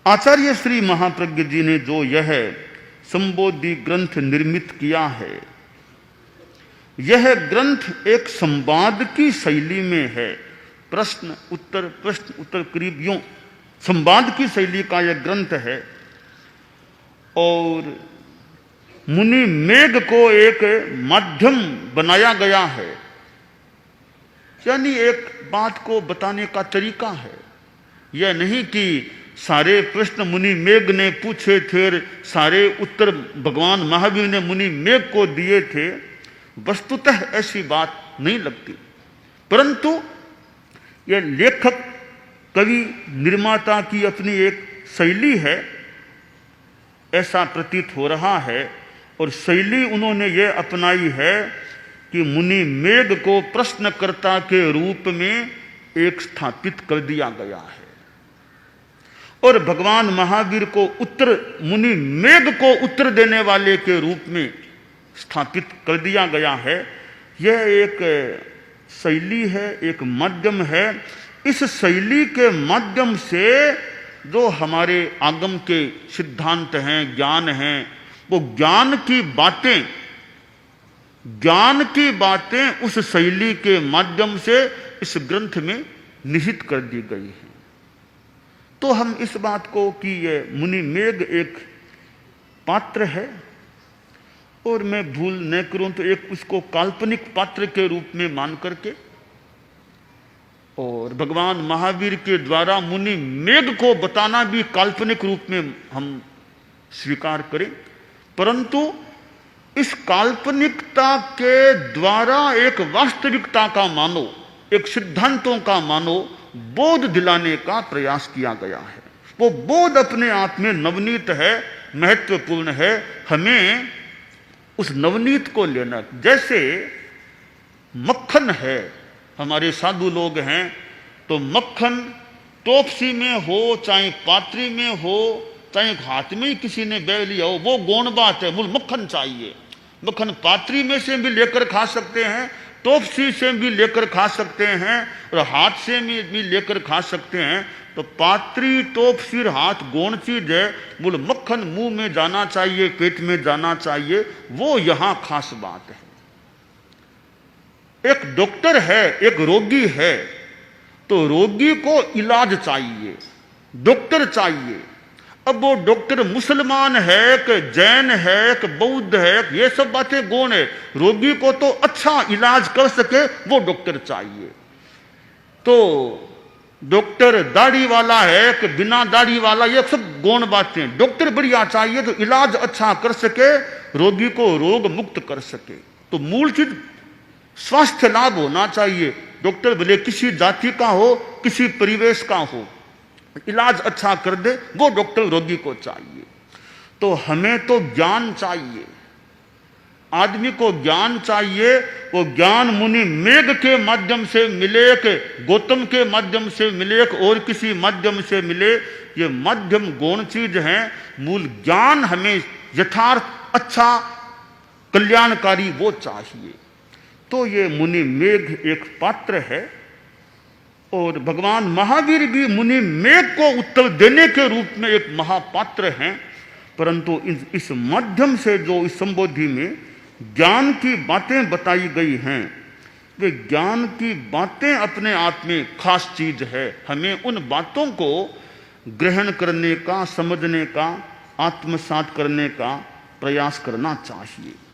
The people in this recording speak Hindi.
आचार्य श्री महाप्रज्ञ जी ने जो यह संबोधि ग्रंथ निर्मित किया है, यह ग्रंथ एक संवाद की शैली में है। प्रश्न उत्तर करीब यूं संवाद की शैली का यह ग्रंथ है। और मुनि मेघ को एक माध्यम बनाया गया है, यानी एक बात को बताने का तरीका है। यह नहीं कि सारे प्रश्न मुनि मेघ ने पूछे थे, सारे उत्तर भगवान महावीर ने मुनि मेघ को दिए थे। वस्तुतः ऐसी बात नहीं लगती, परंतु यह लेखक कवि निर्माता की अपनी एक शैली है, ऐसा प्रतीत हो रहा है। और शैली उन्होंने यह अपनाई है कि मुनि मेघ को प्रश्नकर्ता के रूप में एक स्थापित कर दिया गया है और भगवान महावीर को मुनि मेघ को उत्तर देने वाले के रूप में स्थापित कर दिया गया है। यह एक शैली है, एक माध्यम है। इस शैली के माध्यम से जो हमारे आगम के सिद्धांत हैं, ज्ञान हैं, वो ज्ञान की बातें उस शैली के माध्यम से इस ग्रंथ में निहित कर दी गई हैं। तो हम इस बात को कि यह मुनि मेघ एक पात्र है, और मैं भूल न करूं तो एक उसको काल्पनिक पात्र के रूप में मान करके और भगवान महावीर के द्वारा मुनि मेघ को बताना भी काल्पनिक रूप में हम स्वीकार करें, परंतु इस काल्पनिकता के द्वारा एक वास्तविकता का मानो, एक सिद्धांतों का मानो बोध दिलाने का प्रयास किया गया है। वो बोध अपने आप में नवनीत है, महत्वपूर्ण है। हमें उस नवनीत को लेना, जैसे मक्खन है, हमारे साधु लोग हैं तो मक्खन टोपसी में हो, चाहे पात्री में हो, चाहे हाथ में ही किसी ने बह लिया हो, वो गौण बात है। मूल मक्खन चाहिए। मक्खन पात्री में से भी लेकर खा सकते हैं, टोपसी से भी लेकर खा सकते हैं, और हाथ से भी लेकर खा सकते हैं। तो पात्री, टोपसी, हाथ गौण चीज है। मूल मक्खन मुंह में जाना चाहिए, पेट में जाना चाहिए, वो यहां खास बात है। एक डॉक्टर है, एक रोगी है, तो रोगी को इलाज चाहिए, डॉक्टर चाहिए। अब वो डॉक्टर मुसलमान है कि जैन है कि बौद्ध है, ये सब बातें गौण है। रोगी को तो अच्छा इलाज कर सके वो डॉक्टर चाहिए। तो डॉक्टर दाढ़ी वाला है कि बिना दाढ़ी वाला, ये सब गौण बातें। डॉक्टर बढ़िया चाहिए तो इलाज अच्छा कर सके, रोगी को रोग मुक्त कर सके। तो मूल चीज स्वास्थ्य लाभ होना चाहिए। डॉक्टर भले किसी जाति का हो, किसी परिवेश का हो, इलाज अच्छा कर दे, वो डॉक्टर रोगी को चाहिए। तो हमें तो ज्ञान चाहिए, आदमी को ज्ञान चाहिए। वो ज्ञान मुनि मेघ के माध्यम से मिले कि गौतम के माध्यम से मिले कि और किसी माध्यम से मिले, ये माध्यम गौण चीज है। मूल ज्ञान हमें यथार्थ, अच्छा, कल्याणकारी वो चाहिए। तो ये मुनि मेघ एक पात्र है, और भगवान महावीर भी मुनि मेघ को उत्तर देने के रूप में एक महापात्र हैं। परंतु इस माध्यम से जो इस संबोधि में ज्ञान की बातें बताई गई हैं, वे ज्ञान की बातें अपने आप में खास चीज है। हमें उन बातों को ग्रहण करने का, समझने का, आत्मसात करने का प्रयास करना चाहिए।